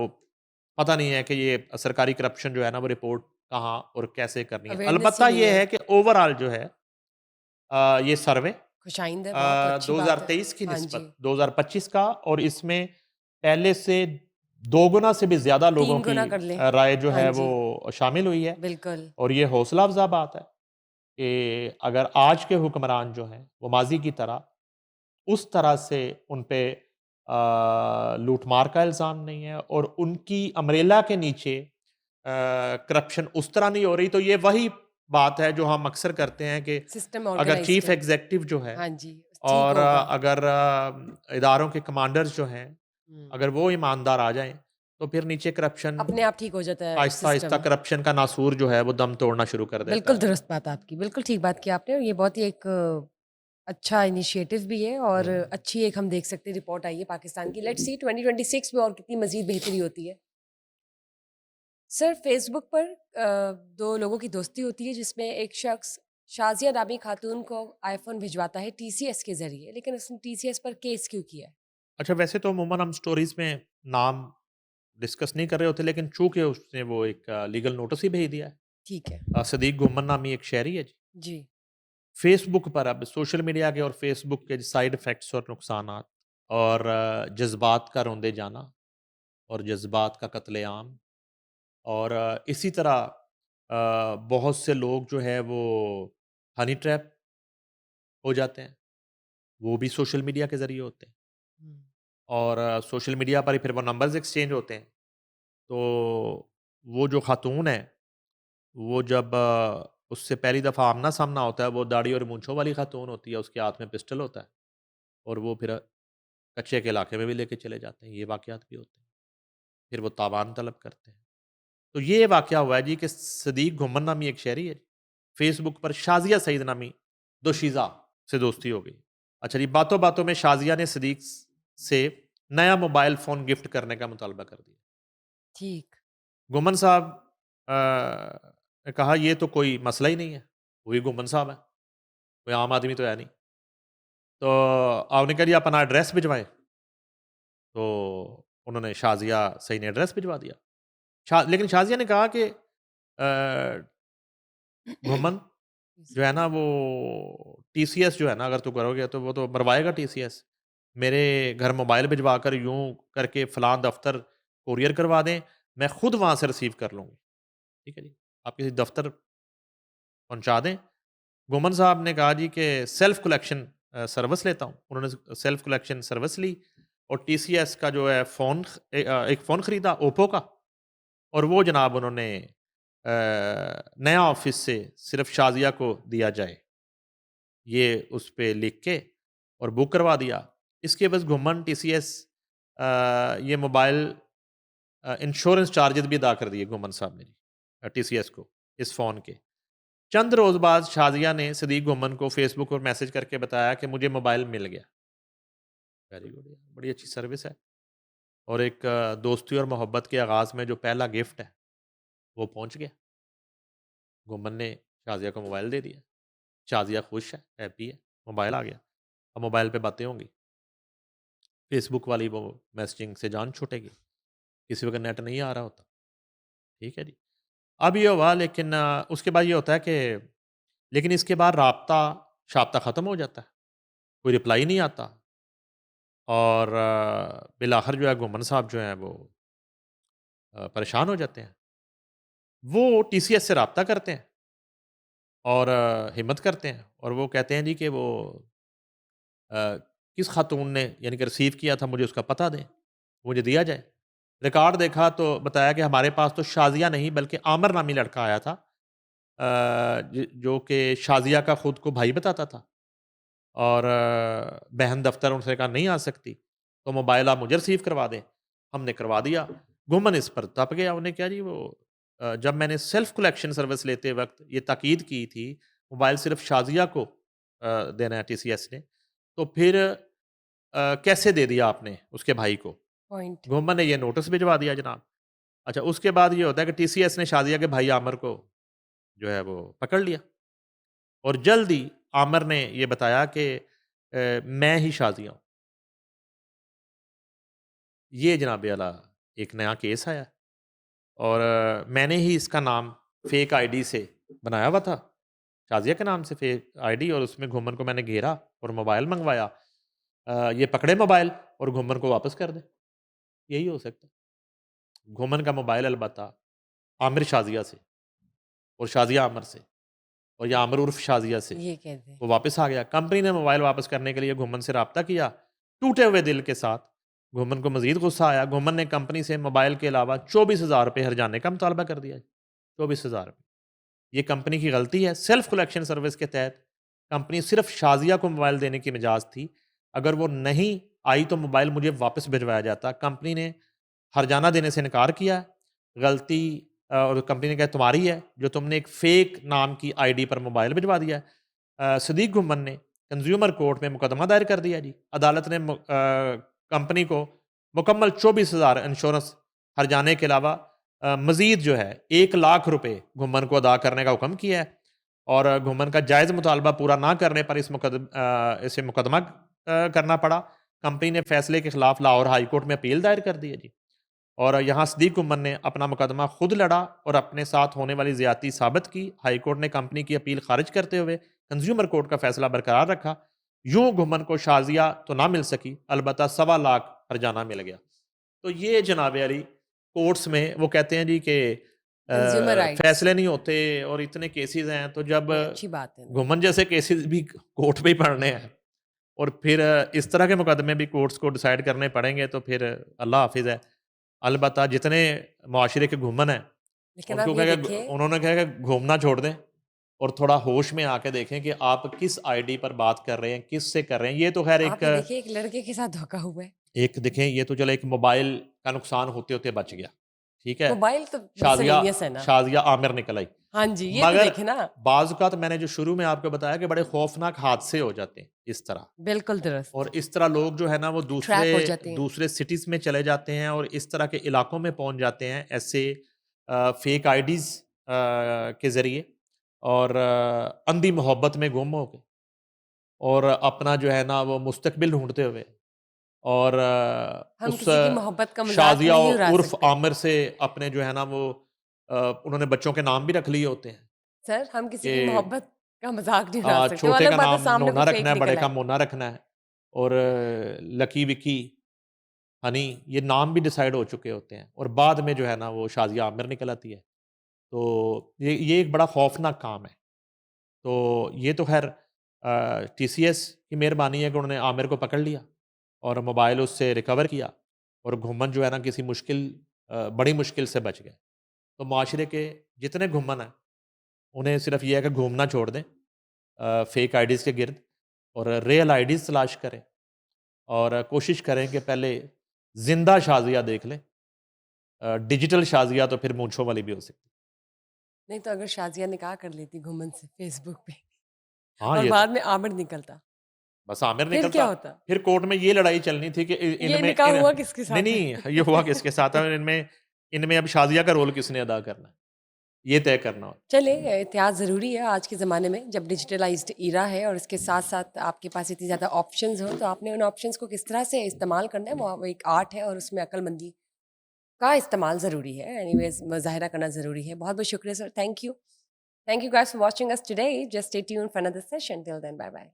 पता नहीं है कि ये सरकारी करप्शन जो है ना वो रिपोर्ट कहाँ और कैसे करनी है। Awareness अलबत्ता ही नहीं ये है। है कि ओवरऑल जो है ये सर्वे खुशाइंद है, बहुत अच्छी बात है। 2023 की हाँ निस्बत जी। 2025 का, और इसमें पहले से 2 गुना से भी ज्यादा लोगों 3 की गुना कर लें। राय जो हाँ है जी। वो शामिल हुई है। बिल्कुल। और ये हौसला अफजा बात है कि अगर आज के हुक्मरान जो हैं वो माजी की तरह उस तरह से उन पे लूटमार का इल्ज़ाम नहीं है और उनकी अमरेला के नीचे करप्शन उस तरह नहीं हो रही, तो ये वही बात है जो हम अक्सर करते हैं कि सिस्टम अगर ऑर्गेनाइज्ड चीफ है। एग्जीक्यूटिव जो है हाँ जी, ठीक और होगा। अगर इदारों के कमांडर्स जो हैं अगर हम्म। वो ईमानदार आ जाएं तो फिर नीचे करप्शन अपने आप ठीक हो जाता है आहिस्ता आहिस्ता सिस्टम। करप्शन का नासूर जो है वो दम तोड़ना शुरू कर देता बिल्कुल है। दुरुस्त बात आपकी, बिल्कुल ठीक बात की आपने, और ये बहुत ही एक अच्छा इनिशिएटिव भी है और अच्छी एक हम देख सकते हैं रिपोर्ट आई है पाकिस्तान की। लेट्स सी 2026 में और कितनी मजीद बेहतरी होती है। सर, फेसबुक पर 2 लोगों की दोस्ती होती है जिसमें एक शख्स शाज़िया नामी खातून को आईफ़ोन भिजवाता है टीसीएस के ज़रिए, लेकिन उसने टीसीएस पर केस क्यों किया है? अच्छा, वैसे तो अमूमन हम स्टोरीज में नाम डिस्कस नहीं कर रहे होते, लेकिन चूंकि उसने वो एक लीगल नोटिस ही भेज दिया है। ठीक है। सदीक गुम्मन नामी एक शहरी है जी। जी। फेसबुक पर अब सोशल मीडिया के और फेसबुक के साइड इफ़ेक्ट्स और नुकसानात और जज्बात का रौंदे जाना और जज्बात का कत्लेआम और इसी तरह बहुत से लोग जो है वो हनी ट्रैप हो जाते हैं, वो भी सोशल मीडिया के ज़रिए होते हैं। हम्म, और सोशल मीडिया पर ही फिर वो नंबर्स एक्सचेंज होते हैं। तो वो जो खातून है, वो जब उससे पहली दफ़ा आमना-सामना होता है, वो दाढ़ी और मूंछों वाली खातून होती है, उसके हाथ में पिस्टल होता है और वो फिर कच्चे के इलाके में भी लेके चले जाते हैं, ये वाक़यात भी होते हैं। फिर वो तावान तलब करते हैं। तो ये वाक़या हुआ है जी कि सदीक घुमन नामी एक शहरी है, फ़ेसबुक पर शाज़िया सईद नामी दोशीज़ा से दोस्ती हो गई। अच्छा जी, बातों-बातों में शाज़िया ने सदीक से नया मोबाइल फ़ोन गिफ्ट करने का मुतालबा कर दिया। ठीक। गुमन साहब ने कहा ये तो कोई मसला ही नहीं है, वही गुमन साहब है, कोई आम आदमी तो है नहीं। तो आपने कहा जी अपना एड्रेस भिजवाएँ, तो उन्होंने शाज़िया सही ने एड्रेस भिजवा दिया। लेकिन शाज़िया ने कहा कि घुमन जो है ना वो टीसीएस जो है ना अगर तू करोगे तो वो तो मरवाएगा टीसीएस। मेरे घर मोबाइल भिजवा कर यूँ करके फ़लाँ दफ़्तर कोरियर करवा दें, मैं खुद वहाँ से रिसीव कर लूँगी। ठीक है जी, आप किसी दफ़्तर पहुँचा दें। गुमन साहब ने कहा जी कि सेल्फ कलेक्शन सर्विस लेता हूँ। उन्होंने सेल्फ कलेक्शन सर्विस ली और टीसीएस का जो है फ़ोन एक फ़ोन ख़रीदा ओप्पो का और वो जनाब उन्होंने नया ऑफ़िस से सिर्फ़ शाज़िया को दिया जाए। ये उस पे लिख के और बुक करवा दिया। इसके बस घुमन टीसीएस ये मोबाइल इंश्योरेंस चार्जेज़ भी अदा कर दिए घुमन साहब ने जी टीसीएस को इस फ़ोन के। चंद रोज़ बाद शाज़िया ने सदीक घुमन को फ़ेसबुक पर मैसेज करके बताया कि मुझे मोबाइल मिल गया। वेरी गुड यार, बड़ी अच्छी सर्विस है। और एक दोस्ती और मोहब्बत के आगाज़ में जो पहला गिफ्ट है, वो पहुँच गया। घुमन ने शाज़िया को मोबाइल दे दिया। शाज़िया खुश है, हैप्पी है, मोबाइल आ गया। अब मोबाइल पे बातें होंगी। फ़ेसबुक वाली वो मैसेजिंग से जान छूटेगी। किसी वक़्त नेट नहीं आ रहा होता। ठीक है जी। अब ये हुआ लेकिन उसके बाद ये होता है कि लेकिन इसके बाद राब्ता-शाब्ता ख़त्म हो जाता है। कोई रिप्लाई नहीं आता और बिल-आख़िर जो है घुमन साहब जो हैं वो परेशान हो जाते हैं। वो टीसीएस से राब्ता करते हैं और हिम्मत करते हैं और वो कहते हैं जी कि वो अ, किस खातून ने यानी कि रिसीव किया था मुझे उसका पता दें, मुझे दिया जाए। रिकॉर्ड देखा तो बताया कि हमारे पास तो शाज़िया नहीं बल्कि आमिर नामी लड़का आया था जो कि शाज़िया का खुद को भाई बताता था और बहन दफ्तर उनसे कहा नहीं आ सकती, तो मोबाइल आप मुझे रिसीव करवा दें। हमने करवा दिया। गुमन इस पर तप गया। उन्हें क्या जी वो जब मैंने सेल्फ कलेक्शन सर्विस लेते वक़्त ये ताकीद की थी, मोबाइल सिर्फ़ शाज़िया को देना है टीसीएस ने, तो फिर कैसे दे दिया आपने उसके भाई को? पॉइंट। गुमन ने ये नोटिस भिजवा दिया जनाब। अच्छा उसके बाद ये होता है कि टीसीएस ने शाज़िया के भाई आमिर को जो है वो पकड़ लिया और जल्द ही आमिर ने ये बताया कि मैं ही शाज़िया हूँ। ये जनाब आला एक नया केस आया और मैंने ही इसका नाम फ़ेक आईडी से बनाया हुआ था। शाज़िया के नाम से फ़ेक आईडी और उसमें घुमन को मैंने घेरा और मोबाइल मँगवाया। ये पकड़े मोबाइल और घुमन को वापस कर दें। यही हो सकता है। घुमन का मोबाइल अलबत्ता आमिर शाज़िया से और शाज़िया आमिर से और या आमिर उर्फ़ शाज़िया से ये कहते हैं। वो वापस आ गया। कंपनी ने मोबाइल वापस करने के लिए घुमन से राब्ता किया, टूटे हुए दिल के साथ। घुमन को मज़ीद गुस्सा आया। घुमन ने कंपनी से मोबाइल के अलावा 24,000 रुपए हर्जाने का मुतालबा कर दिया। 24,000 रुपए। ये कंपनी की गलती है। सेल्फ कलेक्शन सर्विस के तहत कंपनी सिर्फ़ शाज़िया को मोबाइल देने की मिजाज थी। अगर वो नहीं आई तो मोबाइल मुझे वापस भिजवाया जाता। कंपनी ने हर्जाना देने से इनकार किया। गलती और कंपनी ने कहा तुम्हारी है, जो तुमने एक फ़ेक नाम की आईडी पर मोबाइल भिजवा दिया है। सदीक घुमन ने कंज्यूमर कोर्ट में मुकदमा दायर कर दिया जी। अदालत ने कंपनी को मुकम्मल 24,000 इंश्योरेंस हर्जाने के अलावा मज़ीद जो है 1,00,000 रुपए घुमन को अदा करने का हुक्म किया है और घुमन का जायज़ मुतालबा पूरा ना करने पर इसे मुकदमा करना पड़ा। कंपनी ने फैसले के खिलाफ लाहौर हाई कोर्ट में अपील दायर कर दी है जी। और यहाँ सदीक घुमन ने अपना मुकदमा खुद लड़ा और अपने साथ होने वाली ज़्यादती साबित की। हाई कोर्ट ने कंपनी की अपील खारिज करते हुए कंज्यूमर कोर्ट का फैसला बरकरार रखा। यूँ घुमन को शाज़िया तो ना मिल सकी, अलबत्ता 2.25 लाख हर्जाना मिल गया। तो ये जनाब अली कोर्ट्स में वो कहते हैं जी कि कंज्यूमर राइट्स फैसले नहीं होते और इतने केसेस हैं, तो जब अच्छी बात है ना। घुमन जैसे केसेस भी कोर्ट पे ही पढ़ने हैं और फिर इस तरह के मुकदमे भी कोर्ट्स को डिसाइड करने पड़ेंगे, तो फिर अल्लाह हाफिज़ है। अलबत्ता जितने माशरे के घुमन हैं लेकिन उनको आप ये कहा देखिए उन्होंने कहा कि घूमना छोड़ दें और थोड़ा होश में आके देखें कि आप किस आईडी पर बात कर रहे हैं, किस से कर रहे हैं। ये तो खैर आप ये देखिए एक लड़के के साथ धोखा हुआ है। एक देखें, ये तो चलो एक मोबाइल का नुकसान होते होते बच गया, ठीक है। मोबाइल तो शाजिया miscellaneous है ना। शाजिया आमिर निकल आई। हाँ जी, ये तो मगर देखे ना। बाज़ औक़ात मैंने जो शुरू में आपको बताया कि बड़े खौफनाक हादसे हो जाते हैं इस तरह, बिल्कुल दुरुस्त। और इस तरह लोग जो है ना वो ट्रैप हो जाते हैं। दूसरे सिटीज़ में चले जाते हैं और इस तरह के इलाकों में पहुँच जाते हैं ऐसे फेक आईडीज़ के ज़रिए, और अंधी मोहब्बत में गुम हो के, और अपना जो है ना वो मुस्तकबिल ढूँढते हुए, और हम उस किसी की मोहब्बत का मजाक शाज़िया नहीं उड़ा उर्फ़ सकते। आमिर से अपने जो है ना वो उन्होंने बच्चों के नाम भी रख लिए होते हैं सर हम किसी की कि मोहब्बत का मजाक नहीं उड़ा सकते। वो छोटे अलग का बात है नाम सामने नोना कोई रखना फेक है, बड़े निकल का आए। मोना रखना है, और लकी विकी हनी, ये नाम भी डिसाइड हो चुके होते हैं, और बाद में जो है ना वो शाज़िया आमिर निकल आती है। तो ये एक बड़ा खौफनाक काम है। तो ये तो खैर टीसीएस की मेहरबानी है कि उन्होंने आमिर को पकड़ लिया और मोबाइल उससे रिकवर किया, और घुमन जो है ना किसी बड़ी मुश्किल से बच गए। तो माशरे के जितने घुमन हैं उन्हें सिर्फ ये है कि घूमना छोड़ दें फेक आईडीज़ के गिर्द, और रियल आईडीज़ तलाश करें, और कोशिश करें कि पहले ज़िंदा शाज़िया देख लें। डिजिटल शाज़िया तो फिर मूंछों वाली भी हो सकती है। नहीं तो अगर शाजिया निकाह कर लेती घुमन से फेसबुक पे हाँ, और ये बाद में आमिर निकलता, बस आमिर फिर निकलता, क्या होता? फिर कोर्ट में ये लड़ाई चलनी थी कि ये निकाह हुआ किसके साथ है? नहीं, ये हुआ किसके साथ है, इनमें अब शाज़िया का रोल किसने अदा करना है, ये तय करना हो। चलिए एहतियात ज़रूरी है आज के ज़माने में जब डिजिटलाइज्ड ईरा है और इसके साथ साथ आपके पास इतनी ज़्यादा ऑप्शंस हो, तो आपने उन ऑप्शंस को किस तरह से इस्तेमाल करना है वो एक आर्ट है और उसमें अक्लमंदी का इस्तेमाल ज़रूरी है। एनीवेज मुज़ाहिरा करना ज़रूरी है। बहुत बहुत शुक्रिया sir, thank you guys for watching us today. Just stay tuned for another session. Till then, bye bye.